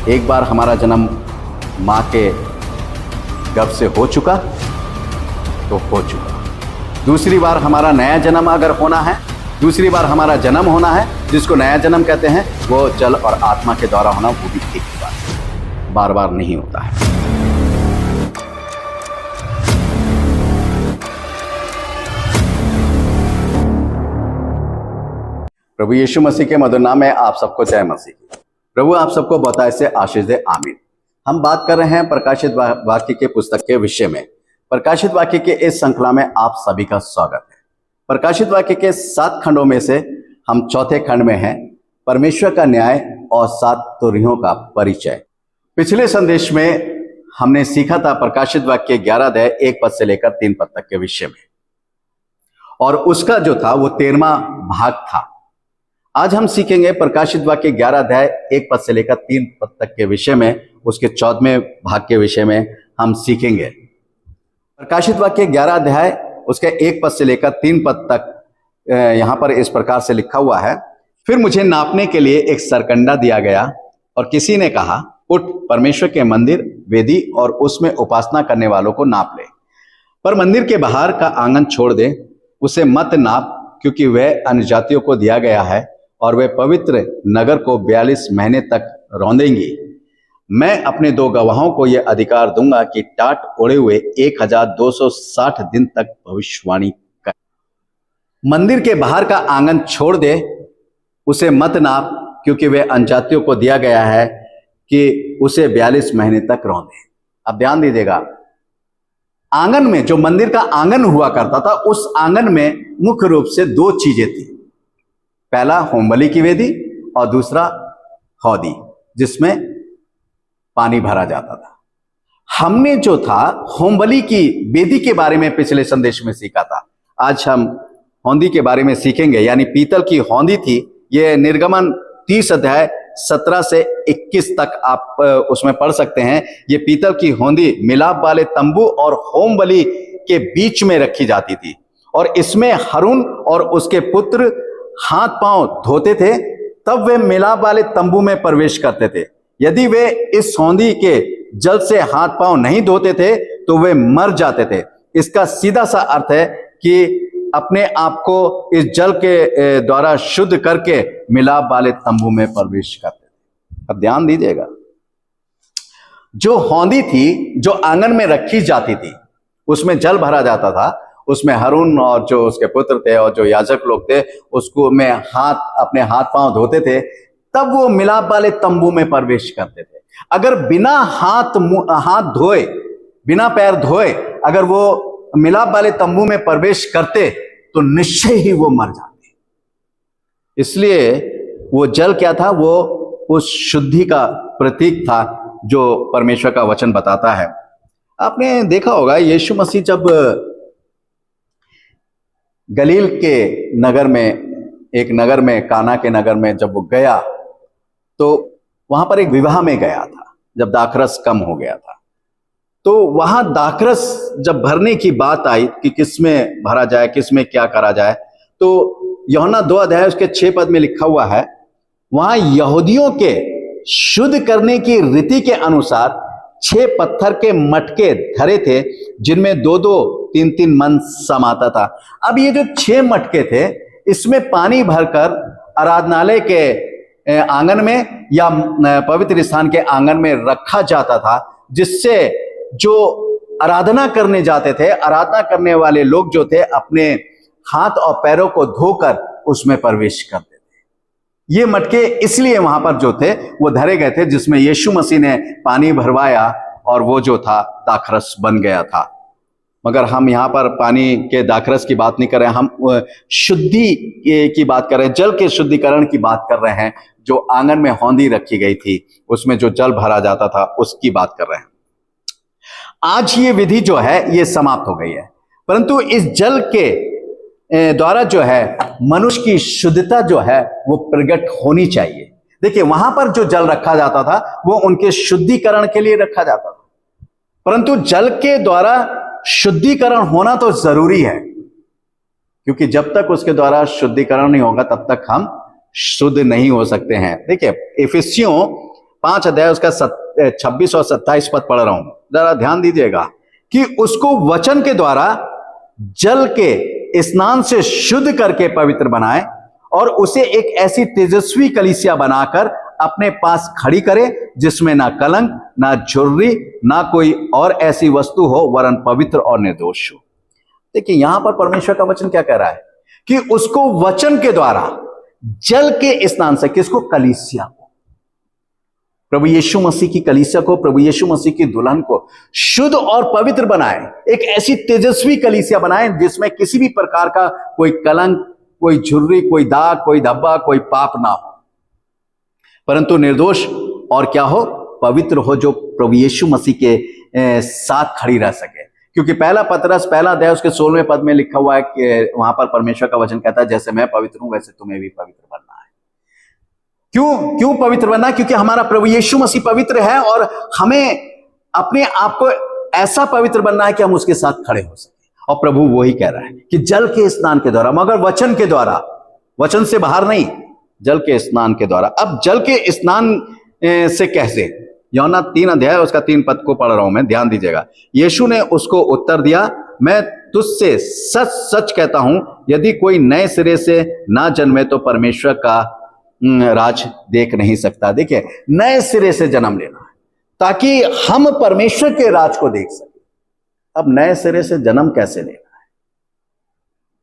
एक बार हमारा जन्म माँ के गर्भ से हो चुका तो हो चुका। दूसरी बार हमारा नया जन्म अगर होना है, दूसरी बार हमारा जन्म होना है, जिसको नया जन्म कहते हैं, वो जल और आत्मा के द्वारा होना, वो भी एक ही बार, बार बार नहीं होता है। प्रभु यीशु मसीह के मधुर नाम में आप सबको जय मसीह की। प्रभु आप सबको बहुतायत से आशीष दे, आमीन। हम बात कर रहे हैं प्रकाशित वाक्य के पुस्तक के विषय में। प्रकाशित वाक्य के इस श्रृंखला में आप सभी का स्वागत है। प्रकाशित वाक्य के 7 खंडों में से हम चौथे खंड में हैं, परमेश्वर का न्याय और 7 तुरहियों का परिचय। पिछले संदेश में हमने सीखा था प्रकाशित वाक्य 11 अध्याय 1 पद से लेकर 3 पद तक के विषय में, और उसका जो था वो 13वां भाग था। आज हम सीखेंगे प्रकाशित वाक्य 11 अध्याय 1 पद से लेकर 3 पद तक के विषय में, उसके 14वें भाग के विषय में हम सीखेंगे। प्रकाशित वाक्य 11 अध्याय उसके 1 पद से लेकर 3 पद तक यहां पर इस प्रकार से लिखा हुआ है। फिर मुझे नापने के लिए एक सरकंडा दिया गया और किसी ने कहा, उठ, परमेश्वर के मंदिर, वेदी और उसमें उपासना करने वालों को नाप ले, पर मंदिर के बाहर का आंगन छोड़ दे, उसे मत नाप, क्योंकि वह अन्य जातियों को दिया गया है और वे पवित्र नगर को 42 महीने तक रौंदेंगी। मैं अपने 2 गवाहों को यह अधिकार दूंगा कि टाट ओढ़े हुए 1260 दिन तक भविष्यवाणी कर। मंदिर के बाहर का आंगन छोड़ दे, उसे मत नाप, क्योंकि वह अनजातियों को दिया गया है कि उसे 42 महीने तक रौंदे। अब ध्यान दीजिएगा, आंगन में, जो मंदिर का आंगन हुआ करता था, उस आंगन में मुख्य रूप से 2 चीजें थी। पहला होमबलि की वेदी और दूसरा हौदी, जिसमें पानी भरा जाता था। हमने जो था होमबलि की वेदी के बारे में पिछले संदेश में सीखा था। आज हम हौदी के बारे में सीखेंगे, यानी पीतल की हौदी थी। यह निर्गमन 30 अध्याय 17 से 21 तक आप उसमें पढ़ सकते हैं। ये पीतल की हौदी मिलाप वाले तंबू और होमबलि के बीच में रखी जाती थी, और इसमें हरून और उसके पुत्र हाथ पांव धोते थे, तब वे मिलाप वाले तंबू में प्रवेश करते थे। यदि वे इस हौदी के जल से हाथ पांव नहीं धोते थे तो वे मर जाते थे। इसका सीधा सा अर्थ है कि अपने आप को इस जल के द्वारा शुद्ध करके मिलाप वाले तंबू में प्रवेश करते थे। अब ध्यान दीजिएगा, जो हौदी थी, जो आंगन में रखी जाती थी, उसमें जल भरा जाता था, उसमें हरून और जो उसके पुत्र थे और जो याजक लोग थे, उसको में अपने हाथ पांव धोते थे, तब वो मिलाप वाले तंबू में प्रवेश करते थे। अगर बिना हाथ धोए, बिना पैर धोए अगर वो मिलाप वाले तंबू में प्रवेश करते तो निश्चय ही वो मर जाते। इसलिए वो जल क्या था? वो उस शुद्धि का प्रतीक था जो परमेश्वर का वचन बताता है। आपने देखा होगा, यीशु मसीह जब गलील के नगर में, एक नगर में, काना के नगर में जब वो गया, तो वहां पर एक विवाह में गया था, जब दाखरस कम हो गया था। तो वहां दाखरस जब भरने की बात आई कि किसमें भरा जाए, किसमें क्या करा जाए, तो यूहन्ना 2 अध्याय उसके 6 पद में लिखा हुआ है, वहां यहूदियों के शुद्ध करने की रीति के अनुसार 6 पत्थर के मटके धरे थे, जिनमें 2-2, 3-3 मन समाता था। अब ये जो 6 मटके थे, इसमें पानी भरकर आराधनालय के आंगन में या पवित्र स्थान के आंगन में रखा जाता था, जिससे जो आराधना करने जाते थे, आराधना करने वाले लोग जो थे, अपने हाथ और पैरों को धोकर उसमें प्रवेश करते थे। ये मटके इसलिए वहां पर जो थे वो धरे गए थे, जिसमें यीशु मसीह ने पानी भरवाया और वो जो था दाखरस बन गया था। मगर हम यहाँ पर पानी के दाखरस की बात नहीं कर रहे हैं, हम शुद्धि की बात कर रहे हैं, जल के शुद्धिकरण की बात कर रहे हैं। जो आंगन में हौदी रखी गई थी, उसमें जो जल भरा जाता था, उसकी बात कर रहे हैं। आज ये विधि जो है ये समाप्त हो गई है, परंतु इस जल के द्वारा जो है मनुष्य की शुद्धता जो है वो प्रकट होनी चाहिए। देखिए, वहां पर जो जल रखा जाता था वो उनके शुद्धिकरण के लिए रखा जाता था, परंतु जल के द्वारा शुद्धिकरण होना तो जरूरी है, क्योंकि जब तक उसके द्वारा शुद्धिकरण नहीं होगा तब तक हम शुद्ध नहीं हो सकते हैं। देखिए, इफिसियों 5 अध्याय उसका 26 और 27 पद पढ़ रहा हूं, जरा ध्यान दीजिएगा कि उसको वचन के द्वारा जल के स्नान से शुद्ध करके पवित्र बनाए और उसे एक ऐसी तेजस्वी कलीसिया बनाकर अपने पास खड़ी करे जिसमें ना कलंक, ना झुर्री, ना कोई और ऐसी वस्तु हो, वरन पवित्र और निर्दोष हो। देखिए यहां पर परमेश्वर का वचन क्या कह रहा है कि उसको वचन के द्वारा जल के स्नान से, किसको? कलीसिया को, प्रभु यीशु मसीह की कलीसिया को, प्रभु यीशु मसीह की दुल्हन को शुद्ध और पवित्र बनाए, एक ऐसी तेजस्वी कलीसिया बनाए जिसमें किसी भी प्रकार का कोई कलंक, कोई झुर्री, कोई दाग, कोई धब्बा, कोई पाप ना हो, परंतु निर्दोष और क्या हो? पवित्र हो, जो प्रभु यीशु मसीह के साथ खड़ी रह सके। क्योंकि पहला पतरस पहला अध्याय उसके 16वें पद में लिखा हुआ है कि वहां पर परमेश्वर का वचन कहता है जैसे मैं पवित्र हूं वैसे तुम्हें भी पवित्र बनना है। क्यों पवित्र बनना? क्योंकि हमारा प्रभु यीशु मसीह पवित्र है और हमें अपने आप को ऐसा पवित्र बनना है कि हम उसके साथ खड़े हो सके। और प्रभु वही कह रहा है कि जल के स्नान के द्वारा, मगर वचन के द्वारा, वचन से बाहर नहीं, जल के स्नान के द्वारा। अब जल के स्नान से कैसे? यूहन्ना 3 अध्याय उसका 3 पद को पढ़ रहा हूं मैं, ध्यान दीजिएगा। यीशु ने उसको उत्तर दिया, मैं तुझसे सच सच कहता हूं, यदि कोई नए सिरे से ना जन्मे तो परमेश्वर का राज देख नहीं सकता। देखिए नए सिरे से जन्म लेना है ताकि हम परमेश्वर के राज को देख सके। अब नए सिरे से जन्म कैसे लेना है?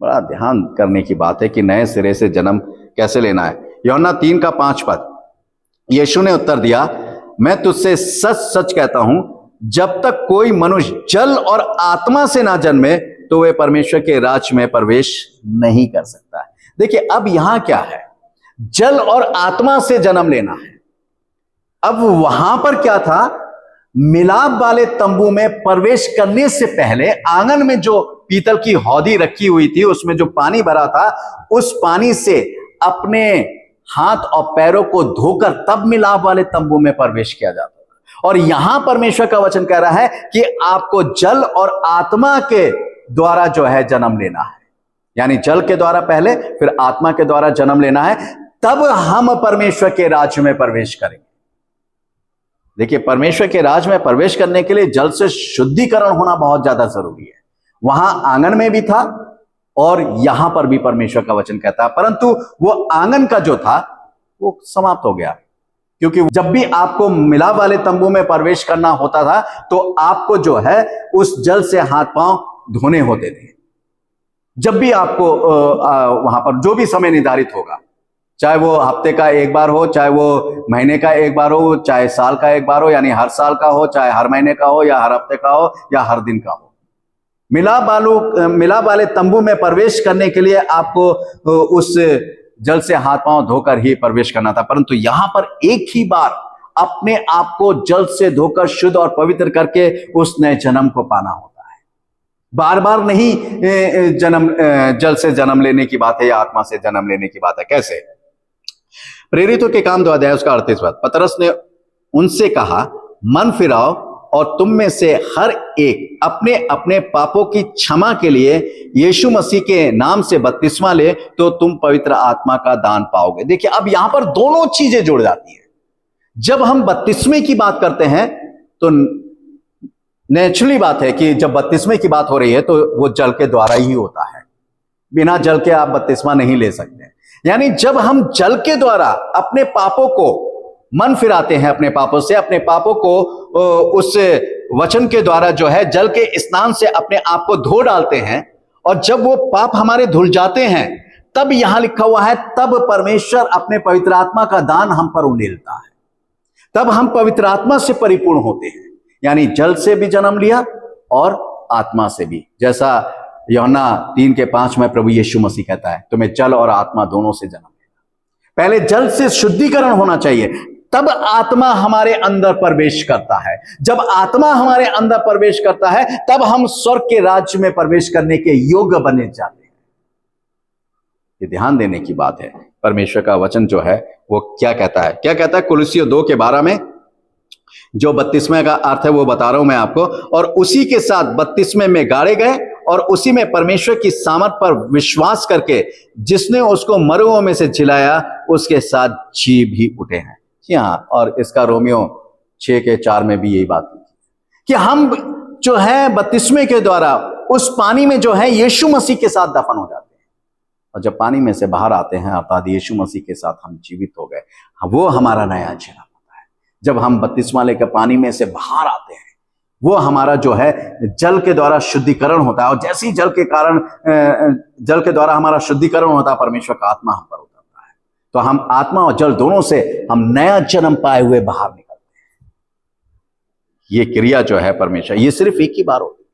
बड़ा ध्यान करने की बात है कि नए सिरे से जन्म कैसे लेना है। यूहन्ना 3 का 5 पद, यीशु ने उत्तर दिया, मैं तुझसे सच सच कहता हूं, जब तक कोई मनुष्य जल और आत्मा से ना जन्मे तो वह परमेश्वर के राज में प्रवेश नहीं कर सकता। देखिए अब यहां क्या है? जल और आत्मा से जन्म लेना है। अब वहां पर क्या था? मिलाप वाले तंबू में प्रवेश करने से पहले आंगन में जो पीतल की हौदी रखी हुई थी, उसमें जो पानी भरा था, उस पानी से अपने हाथ और पैरों को धोकर तब मिलाप वाले तंबू में प्रवेश किया जाता था। और यहां परमेश्वर का वचन कह रहा है कि आपको जल और आत्मा के द्वारा जो है जन्म लेना है, यानी जल के द्वारा पहले, फिर आत्मा के द्वारा जन्म लेना है, तब हम परमेश्वर के राज्य में प्रवेश करेंगे। देखिए परमेश्वर के राज में प्रवेश करने के लिए जल से शुद्धिकरण होना बहुत ज्यादा जरूरी है। वहां आंगन में भी था और यहां पर भी परमेश्वर का वचन कहता है, परंतु वो आंगन का जो था वो समाप्त हो गया। क्योंकि जब भी आपको मिलाप वाले तंबू में प्रवेश करना होता था तो आपको जो है उस जल से हाथ पांव धोने होते थे। जब भी आपको वहां पर जो भी समय निर्धारित होगा, चाहे वो हफ्ते का एक बार हो, चाहे वो महीने का एक बार हो, चाहे साल का एक बार हो, यानी हर साल का हो, चाहे हर महीने का हो, या हर हफ्ते का हो, या हर दिन का हो, मिलाप वाले तंबू में प्रवेश करने के लिए आपको उस जल से हाथ पांव धोकर ही प्रवेश करना था। परंतु यहां पर एक ही बार अपने आप को जल से धोकर शुद्ध और पवित्र करके उस नए जन्म को पाना होता है। बार बार नहीं जल से जन्म लेने की बात है या आत्मा से जन्म लेने की बात है। कैसे? प्रेरितों के काम 2 अध्याय उसका 38 पद, पतरस ने उनसे कहा, मन फिराओ और तुम में से हर एक अपने अपने पापों की क्षमा के लिए यीशु मसीह के नाम से बपतिस्मा ले तो तुम पवित्र आत्मा का दान पाओगे। देखिए अब यहां पर दोनों चीजें जुड़ जाती हैं। जब हम बपतिस्मे की बात करते हैं तो नेचुरली बात है कि जब बपतिस्मे की बात हो रही है तो वो जल के द्वारा ही होता है। बिना जल के आप बपतिस्मा नहीं ले सकते। यानी जब हम जल के द्वारा अपने पापों को मन फिराते हैं, अपने पापों से, अपने पापों को उस वचन के द्वारा जो है जल के स्नान से अपने आप को धो डालते हैं, और जब वो पाप हमारे धुल जाते हैं तब यहां लिखा हुआ है तब परमेश्वर अपने पवित्र आत्मा का दान हम पर उंडेलता है। तब हम पवित्र आत्मा से परिपूर्ण होते हैं, यानी जल से भी जन्म लिया और आत्मा से भी। जैसा यूहन्ना 3 के 5 में प्रभु यीशु मसीह कहता है, तुम्हें जल और आत्मा दोनों से जन्म लेना। पहले जल से शुद्धिकरण होना चाहिए, तब आत्मा हमारे अंदर प्रवेश करता है। जब आत्मा हमारे अंदर प्रवेश करता है तब हम स्वर्ग के राज्य में प्रवेश करने के योग्य बने जाते हैं। ये ध्यान देने की बात है। परमेश्वर का वचन जो है वो क्या कहता है? क्या कहता है? कुलुस्सियों 2 के 12 में जो बपतिस्मे का अर्थ है वो बता रहा हूं मैं आपको। और उसी के साथ बपतिस्मे में गाड़े गए और उसी में परमेश्वर की सामर्थ पर विश्वास करके जिसने उसको मरुओं में से जिलाया उसके साथ जी भी उठे हैं। जी हाँ, और इसका रोमियो 6:4 में भी यही बात लिखी कि हम जो है बपतिस्मे के द्वारा उस पानी में जो है यीशु मसीह के साथ दफन हो जाते हैं, और जब पानी में से बाहर आते हैं अर्थात यीशु मसीह के साथ हम जीवित हो गए, वो हमारा नया जन्म होता है। जब हम बपतिस्मा लेकर पानी में से बाहर आते हैं, वो हमारा जो है जल के द्वारा शुद्धिकरण होता है, और जैसे ही जल के द्वारा हमारा शुद्धिकरण होता है, परमेश्वर का आत्मा हम पर उतरता है, तो हम आत्मा और जल दोनों से हम नया जन्म पाए हुए बाहर निकलते हैं। ये क्रिया जो है परमेश्वर, ये सिर्फ एक ही बार होती है,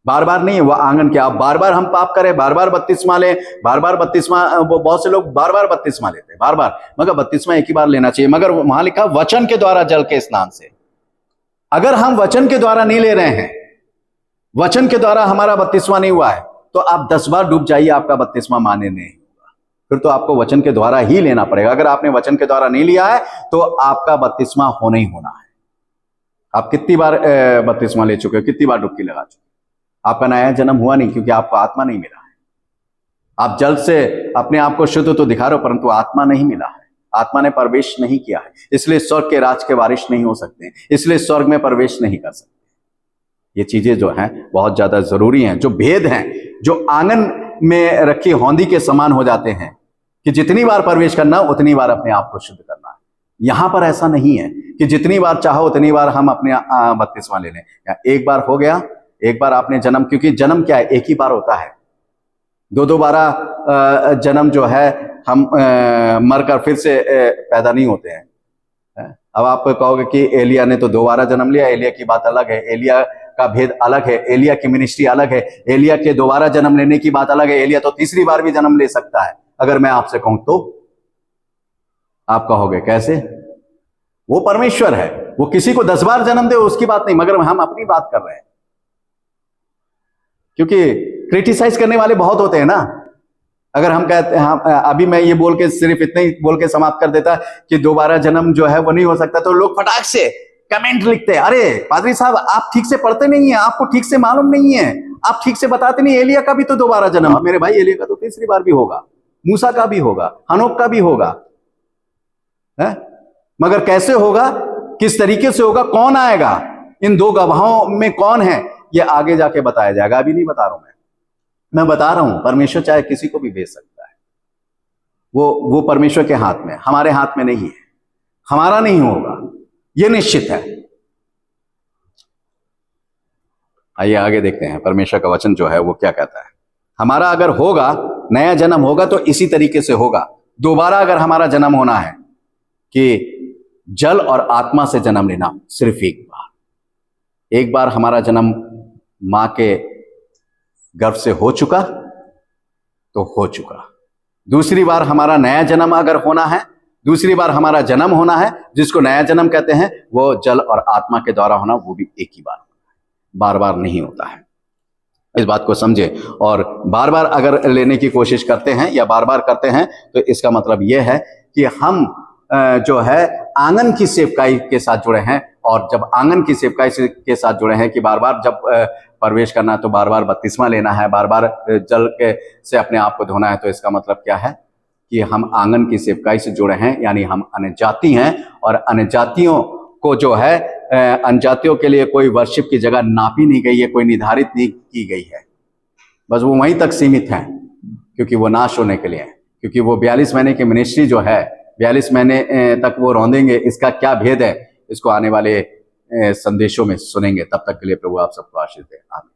बार बार नहीं है। वो आंगन के आप बार बार हम पाप करें, बार बार बपतिस्मा लें, बार बार बपतिस्मा, वो बहुत से लोग बार बार बपतिस्मा लेते हैं, बार बार, मगर बपतिस्मा एक ही बार लेना चाहिए। मगर वहां लिखा वचन के द्वारा जल के स्नान से। अगर हम वचन के द्वारा नहीं ले रहे हैं, वचन के द्वारा हमारा बपतिस्मा नहीं हुआ है, तो आप 10 बार डूब जाइए, आपका बपतिस्मा मान्य नहीं होगा। फिर तो आपको वचन के द्वारा ही लेना पड़ेगा। अगर आपने वचन के द्वारा नहीं लिया है तो आपका बपतिस्मा होना ही होना है। आप कितनी बार बपतिस्मा ले चुके हो, कितनी बार डुबकी लगा चुके हो, आपका नया जन्म हुआ नहीं, क्योंकि आपको आत्मा नहीं मिला है। आप जल से अपने आप को शुद्ध तो दिखा रहे हो, परंतु आत्मा नहीं मिला है, आत्मा ने प्रवेश नहीं किया है, इसलिए स्वर्ग के राज के वारिश नहीं हो सकते, इसलिए स्वर्ग में प्रवेश नहीं कर सकते। ये चीजें जो हैं बहुत ज्यादा जरूरी हैं। जो भेद हैं, जो आंगन में रखी हौंदी के समान हो जाते हैं कि जितनी बार प्रवेश करना उतनी बार अपने आप को शुद्ध करना है। यहां पर ऐसा नहीं है कि जितनी बार चाहो उतनी बार हम अपने बपतिस्मा ले लें। एक बार हो गया, एक बार आपने जन्म, क्योंकि जन्म क्या है, एक ही बार होता है। दो बारा जन्म जो है हम मरकर फिर से पैदा नहीं होते हैं। अब आप कहोगे कि एलिया ने तो 2 बारा जन्म लिया, एलिया की बात अलग है, एलिया का भेद अलग है, एलिया की मिनिस्ट्री अलग है, एलिया के 2 बारा जन्म लेने की बात अलग है। एलिया तो 3री बार भी जन्म ले सकता है। अगर मैं आपसे कहूं तो आप कहोगे कैसे, वो परमेश्वर है, वो किसी को 10 बार जन्म दे उसकी बात नहीं, मगर हम अपनी बात कर रहे हैं। क्योंकि क्रिटिसाइज करने वाले बहुत होते हैं ना। अगर हम कहते हैं, अभी मैं ये बोल के सिर्फ इतना ही बोल के समाप्त कर देता कि 2 बारा जन्म जो है वो नहीं हो सकता, तो लोग फटाक से कमेंट लिखते हैं, अरे पादरी साहब आप ठीक से पढ़ते नहीं है, आपको ठीक से मालूम नहीं है, आप ठीक से बताते नहीं, एलिया का भी तो 2 बारा जन्म। मेरे भाई एलिया का तो 3री बार भी होगा, मूसा का भी होगा, हनोक का भी होगा है? मगर कैसे होगा, किस तरीके से होगा, कौन आएगा, इन 2 गवाहों में कौन है, ये आगे जाके बताया जाएगा। अभी नहीं बता रहा हूं मैं बता रहा हूं परमेश्वर चाहे किसी को भी भेज सकता है। वो परमेश्वर के हाथ में, हमारे हाथ में नहीं है, हमारा नहीं होगा, ये निश्चित है। आइए आगे देखते हैं परमेश्वर का वचन जो है वो क्या कहता है। हमारा अगर होगा, नया जन्म होगा तो इसी तरीके से होगा। दोबारा अगर हमारा जन्म होना है कि जल और आत्मा से जन्म लेना, सिर्फ एक बार हमारा जन्म मां के गर्भ से हो चुका तो हो चुका। दूसरी बार हमारा नया जन्म अगर होना है, दूसरी बार हमारा जन्म होना है, जिसको नया जन्म कहते हैं, वो जल और आत्मा के द्वारा होना, वो भी एक ही बार होना है, बार बार नहीं होता है। इस बात को समझे। और बार बार अगर लेने की कोशिश करते हैं या बार बार करते हैं तो इसका मतलब यह है कि हम जो है आंगन की सेवकाई के साथ जुड़े हैं। और जब आंगन की सेवकाई के साथ जुड़े हैं कि बार बार जब प्रवेश करना तो बार बार बपतिस्मा लेना है, बार बार जल के से अपने आप को धोना है, तो इसका मतलब क्या है कि हम आंगन की सेवकाई से जुड़े हैं, यानी हम अन्यजाति हैं। और अन्यजातियों को जो है, अन्यजातियों के लिए कोई वर्शिप की जगह नापी नहीं गई है, कोई निर्धारित नहीं की गई है, बस वो वहीं तक सीमित है, क्योंकि वो नाश होने के लिए है। क्योंकि वो 42 महीने की मिनिस्ट्री जो है, 42 महीने तक वो रौंदेंगे। इसका क्या भेद है, इसको आने वाले संदेशों में सुनेंगे। तब तक के लिए प्रभु आप सबको आशीष दे। आमीन।